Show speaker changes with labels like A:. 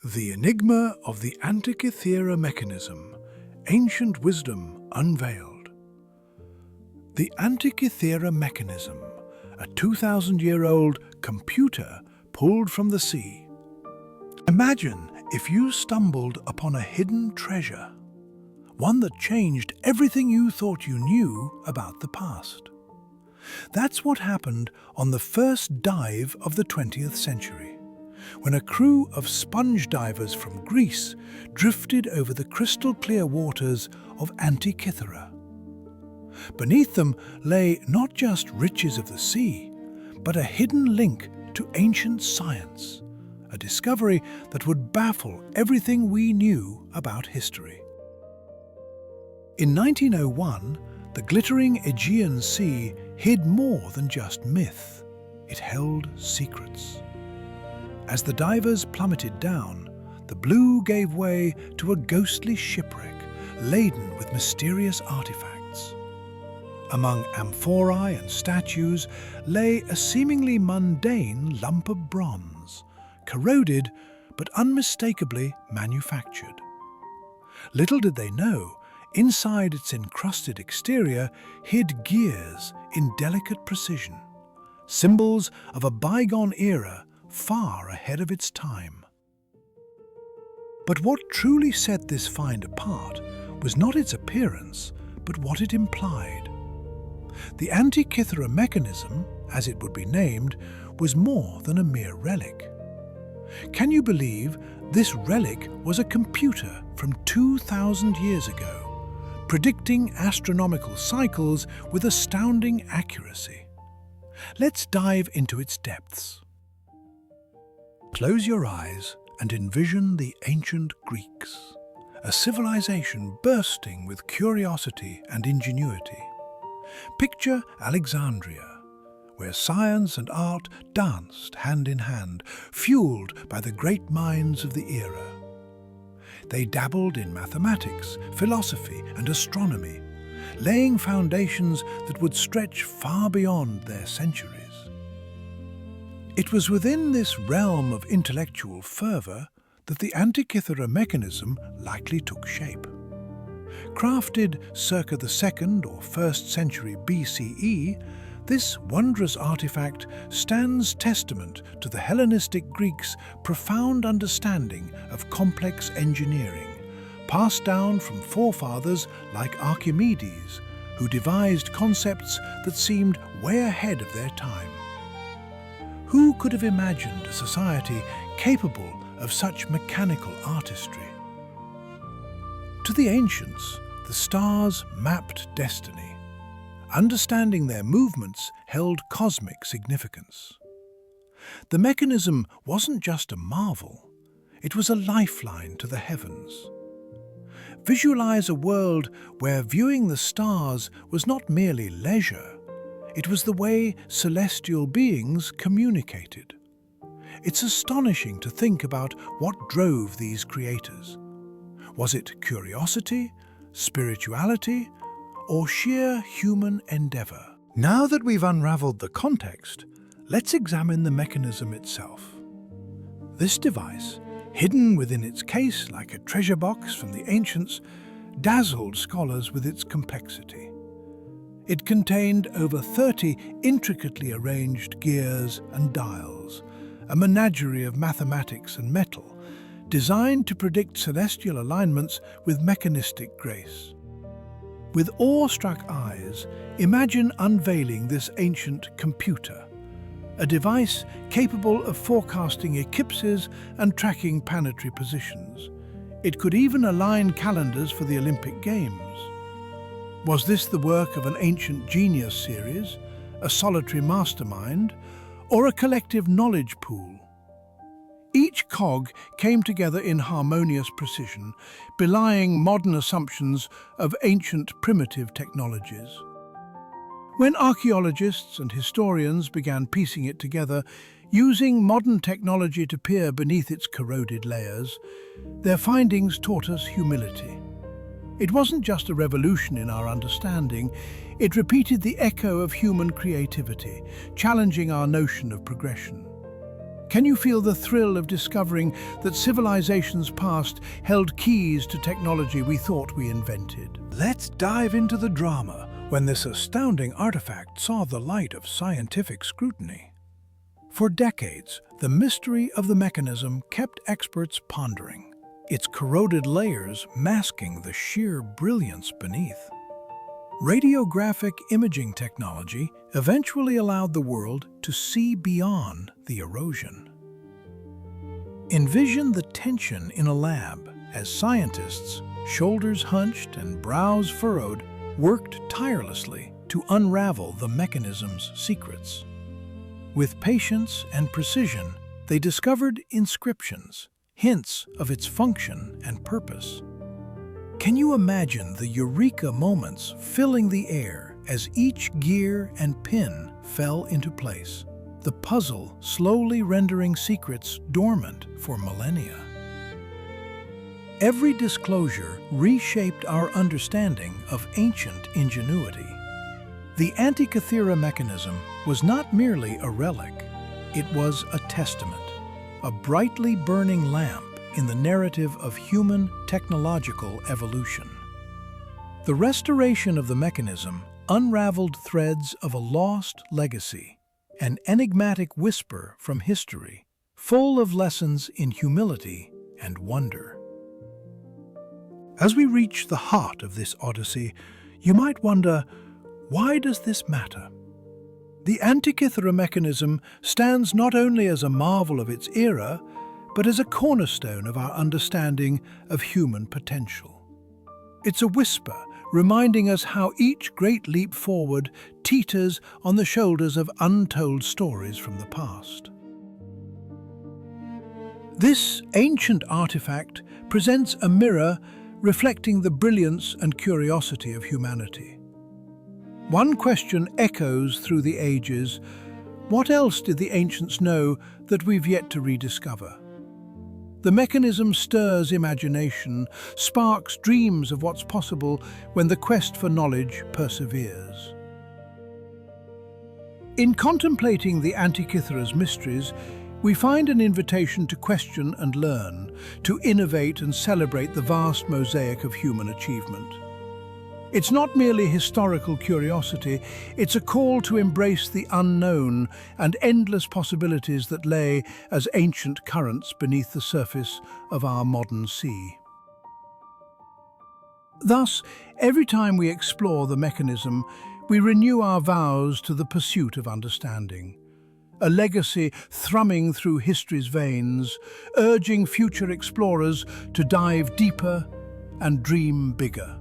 A: The enigma of the Antikythera Mechanism, ancient wisdom unveiled. The Antikythera Mechanism, a 2,000-year-old computer pulled from the sea. Imagine if you stumbled upon a hidden treasure, one that changed everything you thought you knew about the past. That's what happened on the first dive of the 20th century, when a crew of sponge divers from Greece drifted over the crystal-clear waters of Antikythera. Beneath them lay not just riches of the sea, but a hidden link to ancient science, a discovery that would baffle everything we knew about history. In 1901, the glittering Aegean Sea hid more than just myth. It held secrets. As the divers plummeted down, the blue gave way to a ghostly shipwreck laden with mysterious artifacts. Among amphorae and statues lay a seemingly mundane lump of bronze, corroded but unmistakably manufactured. Little did they know, inside its encrusted exterior hid gears in delicate precision, symbols of a bygone era far ahead of its time. But what truly set this find apart was not its appearance, but what it implied. The Antikythera Mechanism, as it would be named, was more than a mere relic. Can you believe this relic was a computer from 2,000 years ago, predicting astronomical cycles with astounding accuracy? Let's dive into its depths. Close your eyes and envision the ancient Greeks, a civilization bursting with curiosity and ingenuity. Picture Alexandria, where science and art danced hand in hand, fueled by the great minds of the era. They dabbled in mathematics, philosophy, and astronomy, laying foundations that would stretch far beyond their centuries. It was within this realm of intellectual fervour that the Antikythera Mechanism likely took shape. Crafted circa the 2nd or 1st century BCE, this wondrous artifact stands testament to the Hellenistic Greeks' profound understanding of complex engineering, passed down from forefathers like Archimedes, who devised concepts that seemed way ahead of their time. Who could have imagined a society capable of such mechanical artistry? To the ancients, the stars mapped destiny. Understanding their movements held cosmic significance. The mechanism wasn't just a marvel, it was a lifeline to the heavens. Visualize a world where viewing the stars was not merely leisure, it was the way celestial beings communicated. It's astonishing to think about what drove these creators. Was it curiosity, spirituality, or sheer human endeavour? Now that we've unravelled the context, let's examine the mechanism itself. This device, hidden within its case like a treasure box from the ancients, dazzled scholars with its complexity. It contained over 30 intricately arranged gears and dials, a menagerie of mathematics and metal, designed to predict celestial alignments with mechanistic grace. With awe-struck eyes, imagine unveiling this ancient computer, a device capable of forecasting eclipses and tracking planetary positions. It could even align calendars for the Olympic Games. Was this the work of an ancient genius series, a solitary mastermind, or a collective knowledge pool? Each cog came together in harmonious precision, belying modern assumptions of ancient primitive technologies. When archaeologists and historians began piecing it together, using modern technology to peer beneath its corroded layers, their findings taught us humility. It wasn't just a revolution in our understanding, it repeated the echo of human creativity, challenging our notion of progression. Can you feel the thrill of discovering that civilizations past held keys to technology we thought we invented? Let's dive into the drama when this astounding artifact saw the light of scientific scrutiny. For decades, the mystery of the mechanism kept experts pondering, its corroded layers masking the sheer brilliance beneath. Radiographic imaging technology eventually allowed the world to see beyond the erosion. Envision the tension in a lab as scientists, shoulders hunched and brows furrowed, worked tirelessly to unravel the mechanism's secrets. With patience and precision, they discovered inscriptions, hints of its function and purpose. Can you imagine the eureka moments filling the air as each gear and pin fell into place, the puzzle slowly rendering secrets dormant for millennia? Every disclosure reshaped our understanding of ancient ingenuity. The Antikythera Mechanism was not merely a relic, it was a testament, a brightly burning lamp in the narrative of human technological evolution. The restoration of the mechanism unraveled threads of a lost legacy, an enigmatic whisper from history, full of lessons in humility and wonder. As we reach the heart of this odyssey, you might wonder, why does this matter? The Antikythera Mechanism stands not only as a marvel of its era, but as a cornerstone of our understanding of human potential. It's a whisper reminding us how each great leap forward teeters on the shoulders of untold stories from the past. This ancient artifact presents a mirror reflecting the brilliance and curiosity of humanity. One question echoes through the ages: what else did the ancients know that we've yet to rediscover? The mechanism stirs imagination, sparks dreams of what's possible when the quest for knowledge perseveres. In contemplating the Antikythera's mysteries, we find an invitation to question and learn, to innovate and celebrate the vast mosaic of human achievement. It's not merely historical curiosity, it's a call to embrace the unknown and endless possibilities that lay as ancient currents beneath the surface of our modern sea. Thus, every time we explore the mechanism, we renew our vows to the pursuit of understanding. A legacy thrumming through history's veins, urging future explorers to dive deeper and dream bigger.